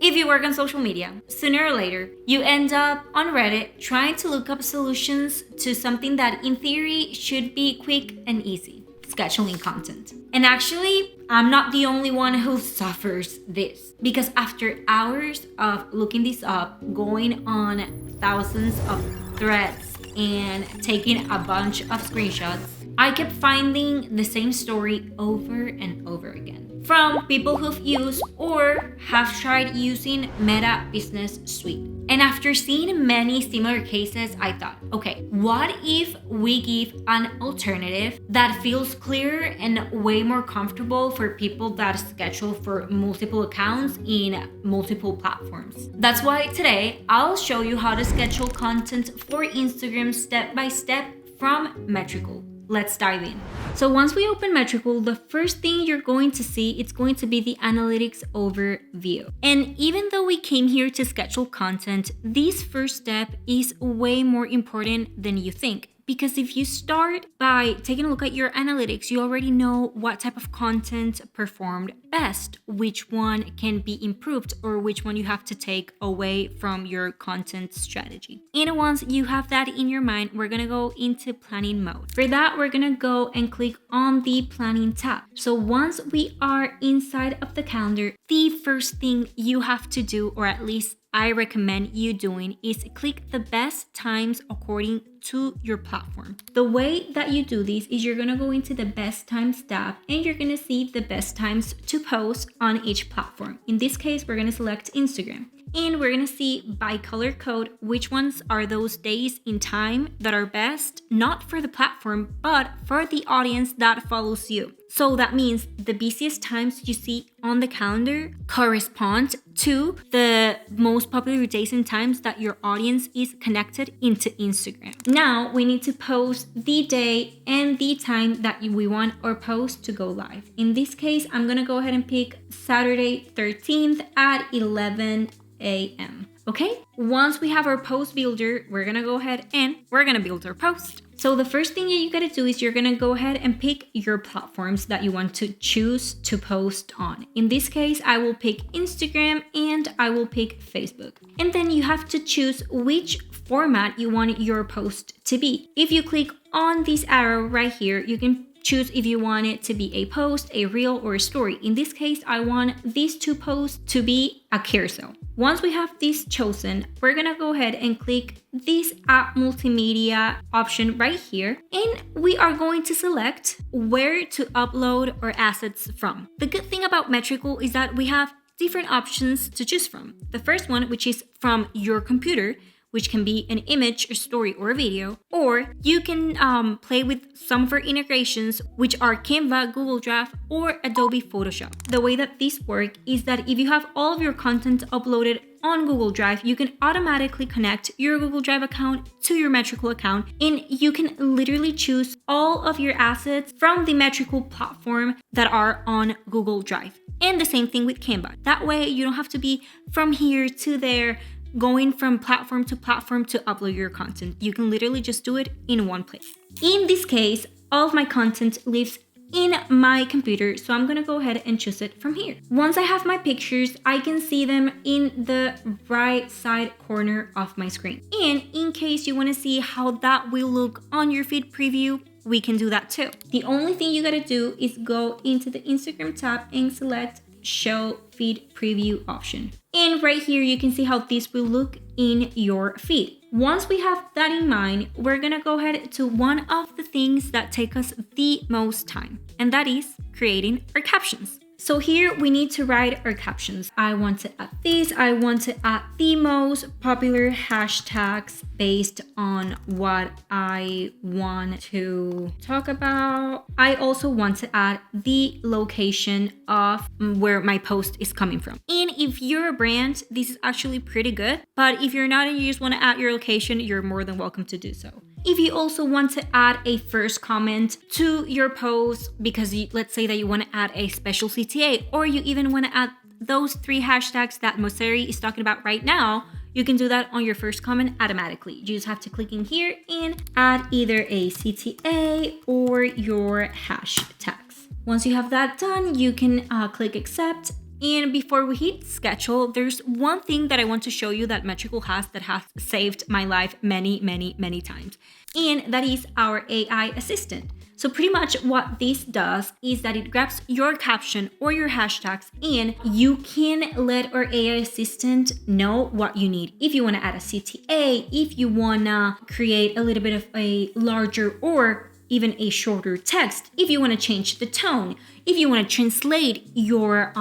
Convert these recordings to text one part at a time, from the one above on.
If you work on social media, sooner or later, you end up on Reddit trying to look up solutions to something that in theory should be quick and easy, scheduling content. And actually, I'm not the only one who suffers this, because after hours of looking this up, going on thousands of threads, and taking a bunch of screenshots, I kept finding the same story over and over again from people who've used or have tried using Meta Business Suite. And after seeing many similar cases, I thought, okay, what if we give an alternative that feels clearer and way more comfortable for people that schedule for multiple accounts in multiple platforms? That's why today I'll show you how to schedule content for Instagram step by step from Metrical. Let's dive in. So once we open Metrical, the first thing you're going to see, it's going to be the analytics overview. And even though we came here to schedule content, this first step is way more important than you think. Because if you start by taking a look at your analytics, you already know what type of content performed best, which one can be improved, or which one you have to take away from your content strategy. And once you have that in your mind, we're gonna go into planning mode. For that, we're gonna go and click on the planning tab. So once we are inside of the calendar, the first thing you have to do, or at least I recommend you doing, is click the best times according to your platform. The way that you do this is you're gonna go into the best times tab and you're gonna see the best times to post on each platform. In this case, we're gonna select Instagram. And we're gonna see by color code which ones are those days in time that are best, not for the platform, but for the audience that follows you. So that means the busiest times you see on the calendar correspond to the most popular days and times that your audience is connected into Instagram. Now we need to post the day and the time that we want our post to go live. In this case, I'm gonna go ahead and pick Saturday 13th at 11 a.m. Okay, once we have our post builder, we're gonna go ahead and we're gonna build our post. So the first thing that you gotta do is you're gonna go ahead and pick your platforms that you want to choose to post on. In this case, I will pick Instagram and I will pick Facebook. And then you have to choose which format you want your post to be. If you click on this arrow right here, you can choose if you want it to be a post, a reel, or a story. In this case, I want these two posts to be a carousel. Once we have this chosen, we're gonna go ahead and click this Add Multimedia option right here, and we are going to select where to upload our assets from. The good thing about Metrical is that we have different options to choose from. The first one, which is from your computer, which can be an image, a story, or a video, or you can play with some of our integrations, which are Canva, Google Drive, or Adobe Photoshop. The way that these work is that if you have all of your content uploaded on Google Drive, you can automatically connect your Google Drive account to your Metrical account, and you can literally choose all of your assets from the Metrical platform that are on Google Drive. And the same thing with Canva. That way you don't have to be from here to there, going from platform to platform to upload your content. You can literally just do it in one place. In this case, all of my content lives in my computer, so I'm gonna go ahead and choose it from here. Once I have my pictures, I can see them in the right side corner of my screen. And in case you wanna see how that will look on your feed preview, we can do that too. The only thing you gotta do is go into the Instagram tab and select Show Feed Preview option. And right here, you can see how this will look in your feed. Once we have that in mind, we're gonna go ahead to one of the things that take us the most time, and that is creating our captions. So here we need to write our captions. I want to add this. I want to add the most popular hashtags based on what I want to talk about. I also want to add the location of where my post is coming from. And if you're a brand, this is actually pretty good. But if you're not and you just want to add your location, you're more than welcome to do so. If you also want to add a first comment to your post, because let's say that you want to add a special CTA, or you even want to add those 3 hashtags that Mosseri is talking about right now, you can do that on your first comment automatically. You just have to click in here and add either a CTA or your hashtags. Once you have that done, you can click accept, And before we hit schedule, there's one thing that I want to show you that Metrical has that has saved my life many, many, many times. And that is our AI assistant. So pretty much what this does is that it grabs your caption or your hashtags and you can let our AI assistant know what you need. If you want to add a CTA, if you want to create a little bit of a larger or even a shorter text, if you want to change the tone, if you want to translate your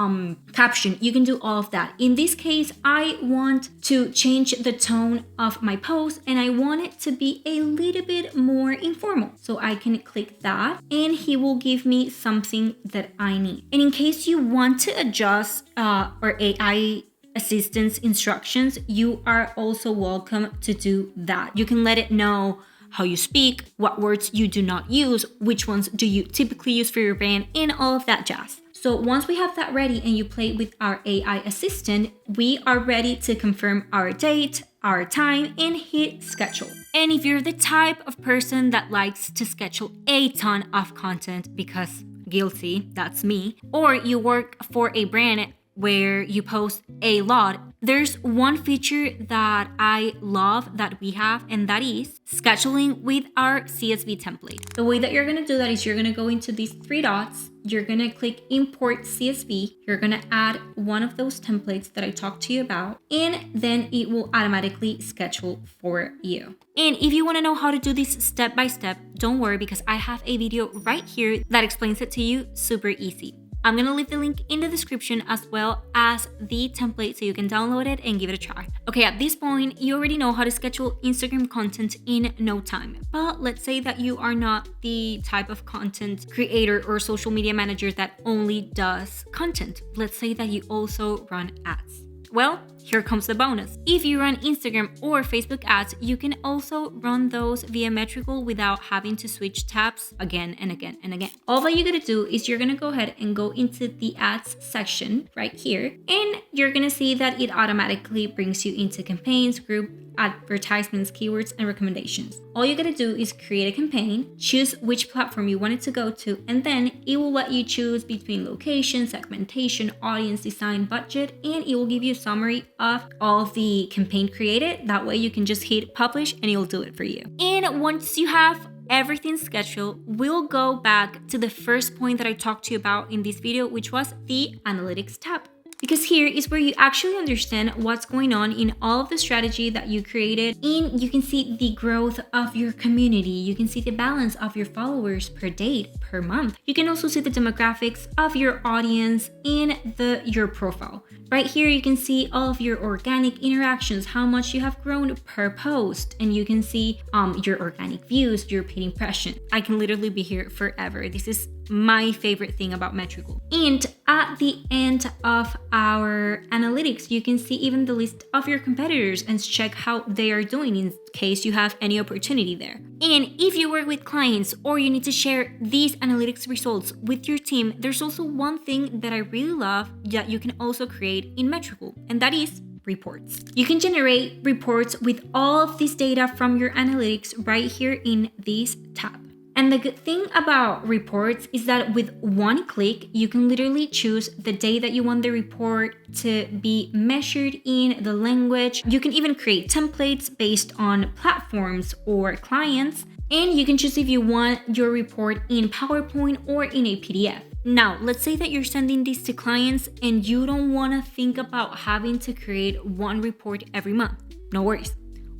caption, you can do all of that. In this case, I want to change the tone of my post and I want it to be a little bit more informal. So I can click that and he will give me something that I need. And in case you want to adjust our AI assistant's instructions, you are also welcome to do that. You can let it know how you speak, what words you do not use, which ones do you typically use for your brand, and all of that jazz. So once we have that ready and you play with our AI assistant, we are ready to confirm our date, our time, and hit schedule. And if you're the type of person that likes to schedule a ton of content, because guilty, that's me, or you work for a brand where you post a lot, there's one feature that I love that we have, and that is scheduling with our CSV template. The way that you're gonna do that is you're gonna go into these three dots, you're gonna click import CSV, you're gonna add one of those templates that I talked to you about, and then it will automatically schedule for you. And if you wanna know how to do this step by step, don't worry because I have a video right here that explains it to you super easy. I'm gonna leave the link in the description as well as the template so you can download it and give it a try. Okay, at this point, you already know how to schedule Instagram content in no time. But let's say that you are not the type of content creator or social media manager that only does content. Let's say that you also run ads. Well, here comes the bonus. If you run Instagram or Facebook ads, you can also run those via Metrical without having to switch tabs again and again and again. All that you're gonna do is you're gonna go ahead and go into the ads section right here, and you're gonna see that it automatically brings you into campaigns, group, advertisements, keywords, and recommendations. All you gotta do is create a campaign, choose which platform you want it to go to, and then it will let you choose between location, segmentation, audience design, budget, and it will give you a summary of all of the campaign created. That way you can just hit publish and it'll do it for you. And once you have everything scheduled, we'll go back to the first point that I talked to you about in this video, which was the analytics tab. Because here is where you actually understand what's going on in all of the strategy that you created, and you can see the growth of your community. You can see the balance of your followers per date, per month. You can also see the demographics of your audience and your profile. Right here, you can see all of your organic interactions, how much you have grown per post, and you can see your organic views, your paid impression. I can literally be here forever. This is my favorite thing about Metrical. And at the end of our analytics, you can see even the list of your competitors and check how they are doing in case you have any opportunity there. And if you work with clients or you need to share these analytics results with your team, there's also one thing that I really love that you can also create in Metrical, and that is reports. You can generate reports with all of this data from your analytics right here in this tab. And the good thing about reports is that with one click, you can literally choose the day that you want the report to be measured in, the language. You can even create templates based on platforms or clients. And you can choose if you want your report in PowerPoint or in a PDF. Now, let's say that you're sending these to clients and you don't want to think about having to create one report every month. No worries.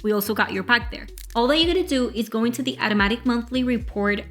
We also got your back there. All that you gotta do is go into the automatic monthly report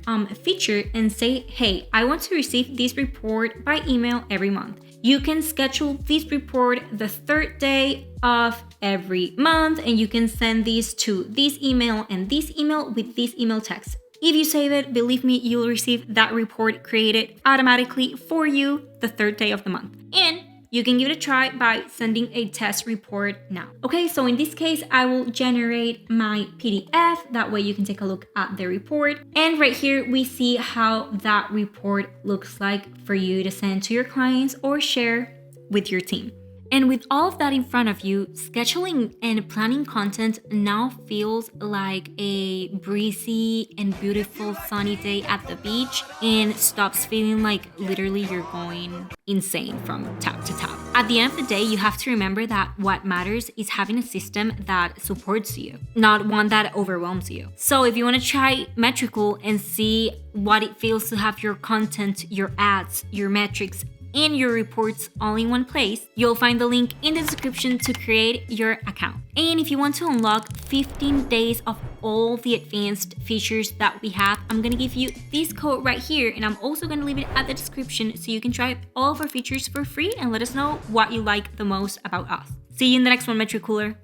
feature and say, hey, I want to receive this report by email every month. You can schedule this report the third day of every month, and you can send these to this email and this email with this email text. If you save it, believe me, you'll receive that report created automatically for you the third day of the month. And you can give it a try by sending a test report now. Okay, so in this case, I will generate my PDF. That way you can take a look at the report. And right here, we see how that report looks like for you to send to your clients or share with your team. And with all of that in front of you, scheduling and planning content now feels like a breezy and beautiful sunny day at the beach and stops feeling like literally you're going insane from top to top. At the end of the day, you have to remember that what matters is having a system that supports you, not one that overwhelms you. So if you want to try Metricool and see what it feels to have your content, your ads, your metrics, and your reports all in one place, you'll find the link in the description to create your account. And if you want to unlock 15 days of all the advanced features that we have, I'm gonna give you this code right here, and I'm also gonna leave it at the description so you can try all of our features for free and let us know what you like the most about us. See you in the next one, Metricooler.